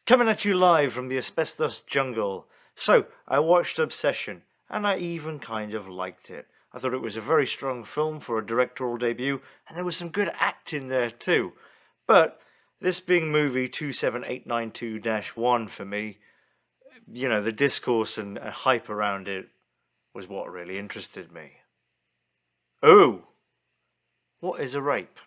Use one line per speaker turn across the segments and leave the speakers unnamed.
Coming at you live from the asbestos jungle. So, I watched Obsession, and I even kind of liked it. I thought it was a very strong film for a directorial debut, and there was some good acting there too. But, this being movie 27892-1 for me, the discourse and hype around it was what really interested me. Oh! What is a rape?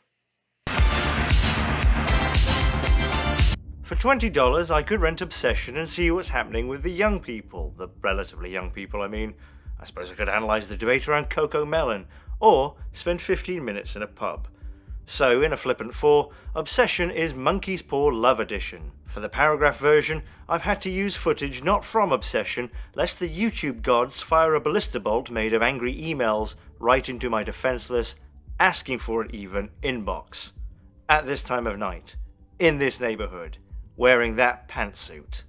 For $20, I could rent Obsession and see what's happening with the young people. The relatively young people, I mean. I suppose I could analyse the debate around Coco Melon, or spend 15 minutes in a pub. So, in a flippant 4, Obsession is Monkey's Paw Love Edition. For the paragraph version, I've had to use footage not from Obsession, lest the YouTube gods fire a ballista bolt made of angry emails right into my defenceless, asking for it even, inbox. At this time of night, in this neighbourhood, wearing that pantsuit.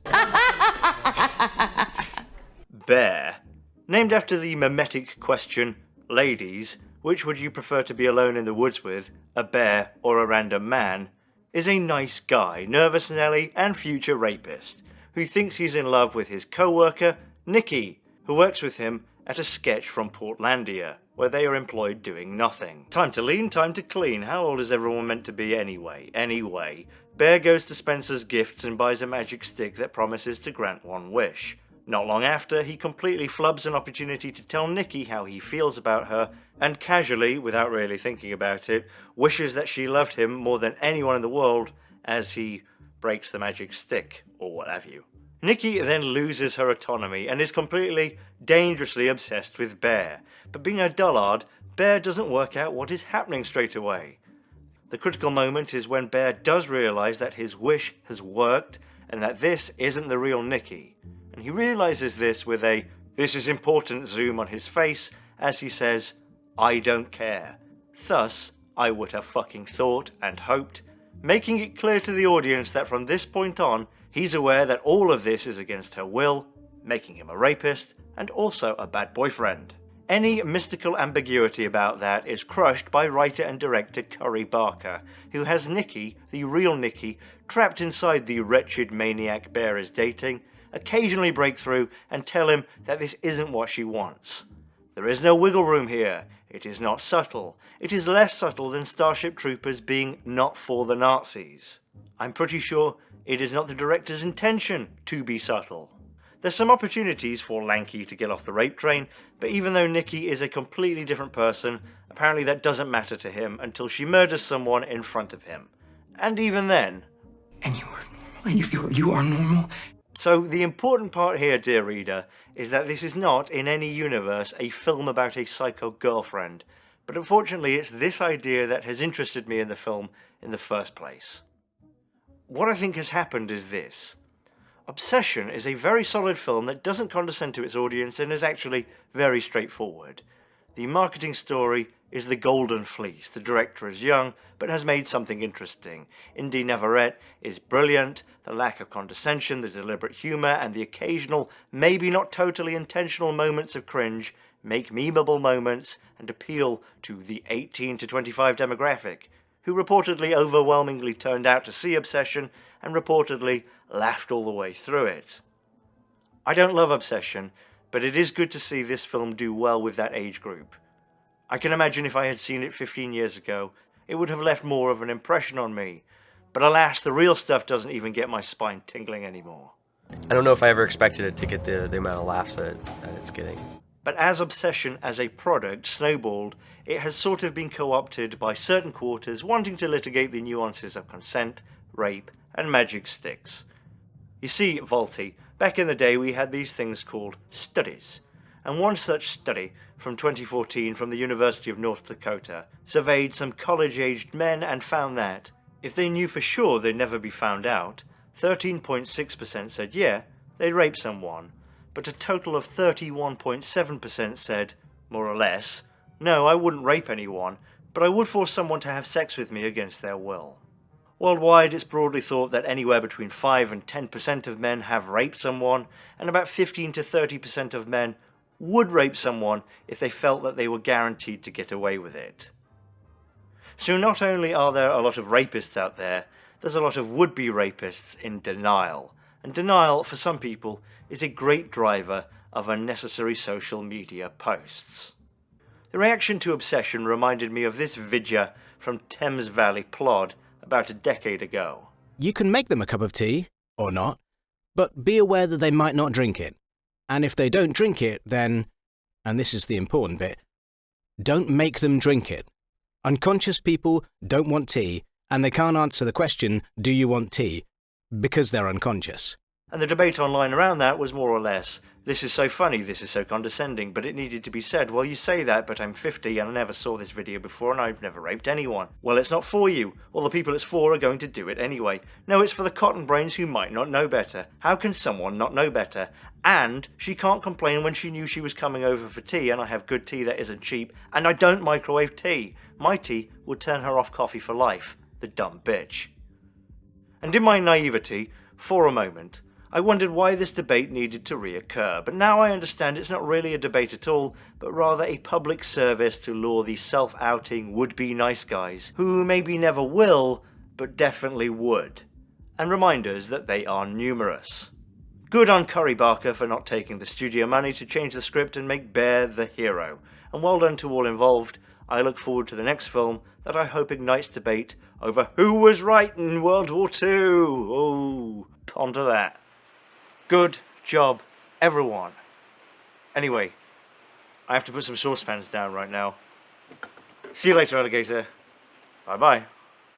Bear. Named after the mimetic question, ladies, which would you prefer to be alone in the woods with, a bear or a random man, is a nice guy, nervous Nelly and future rapist, who thinks he's in love with his co-worker, Nikki, who works with him at a sketch from Portlandia, where they are employed doing nothing. Time to lean, time to clean. How old is everyone meant to be anyway? Anyway, Bear goes to Spencer's Gifts and buys a magic stick that promises to grant one wish. Not long after, he completely flubs an opportunity to tell Nikki how he feels about her, and casually, without really thinking about it, wishes that she loved him more than anyone in the world as he breaks the magic stick, or what have you. Nikki then loses her autonomy and is completely, dangerously obsessed with Bear, but being a dullard, Bear doesn't work out what is happening straight away. The critical moment is when Bear does realise that his wish has worked and that this isn't the real Nikki. And he realises this with a "this is important" zoom on his face as he says, "I don't care." Thus, I would have fucking thought and hoped, making it clear to the audience that from this point on, he's aware that all of this is against her will, making him a rapist and also a bad boyfriend. Any mystical ambiguity about that is crushed by writer and director Curry Barker, who has Nikki, the real Nikki, trapped inside the wretched maniac Bear is dating, occasionally break through and tell him that this isn't what she wants. There is no wiggle room here. It is not subtle. It is less subtle than Starship Troopers being not for the Nazis. I'm pretty sure it is not the director's intention to be subtle. There's some opportunities for Lanky to get off the rape train, but even though Nikki is a completely different person, apparently that doesn't matter to him until she murders someone in front of him. And even then...
And you are normal? You are normal?
So the important part here, dear reader, is that this is not, in any universe, a film about a psycho girlfriend, but unfortunately it's this idea that has interested me in the film in the first place. What I think has happened is this. Obsession is a very solid film that doesn't condescend to its audience and is actually very straightforward. The marketing story is the golden fleece. The director is young, but has made something interesting. Inde Navarrette is brilliant. The lack of condescension, the deliberate humour, and the occasional, maybe not totally intentional moments of cringe make memeable moments and appeal to the 18 to 25 demographic, who reportedly overwhelmingly turned out to see Obsession and reportedly laughed all the way through it. I don't love Obsession, but it is good to see this film do well with that age group. I can imagine if I had seen it 15 years ago, it would have left more of an impression on me. But alas, the real stuff doesn't even get my spine tingling anymore.
I don't know if I ever expected it to get the amount of laughs that it's getting.
But as Obsession as a product snowballed, it has sort of been co-opted by certain quarters wanting to litigate the nuances of consent, rape, and magic sticks. You see, Volty, back in the day we had these things called studies, and one such study from 2014 from the University of North Dakota surveyed some college-aged men and found that, if they knew for sure they'd never be found out, 13.6% said yeah, they'd rape someone, but a total of 31.7% said, more or less, no, I wouldn't rape anyone, but I would force someone to have sex with me against their will. Worldwide, it's broadly thought that anywhere between 5 and 10% of men have raped someone, and about 15 to 30% of men would rape someone if they felt that they were guaranteed to get away with it. So not only are there a lot of rapists out there, there's a lot of would-be rapists in denial. and denial for some people is a great driver of unnecessary social media posts. The reaction to obsession reminded me of this vidya from Thames Valley Plod about a decade ago.
You can make them a cup of tea, or not, but be aware that they might not drink it. And if they don't drink it, then, and this is the important bit, don't make them drink it. Unconscious people don't want tea, and they can't answer the question, do you want tea? Because they're unconscious.
And the debate online around that was more or less, this is so funny, this is so condescending, but it needed to be said. Well, you say that, but I'm 50 and I never saw this video before and I've never raped anyone. Well, it's not for you. All the people it's for are going to do it anyway. No, it's for the cotton brains who might not know better. How can someone not know better? And she can't complain when she knew she was coming over for tea, and I have good tea that isn't cheap, and I don't microwave tea. My tea would turn her off coffee for life. The dumb bitch. And in my naivety, for a moment, I wondered why this debate needed to reoccur, but now I understand it's not really a debate at all, but rather a public service to lure these self-outing would-be nice guys, who maybe never will, but definitely would, and reminders that they are numerous. Good on Curry Barker for not taking the studio money to change the script and make Bear the hero, and well done to all involved. I look forward to the next film that I hope ignites debate over who was right in World War II. Oh, ponder that. Good job, everyone. Anyway, I have to put some saucepans down right now. See you later, alligator. Bye-bye.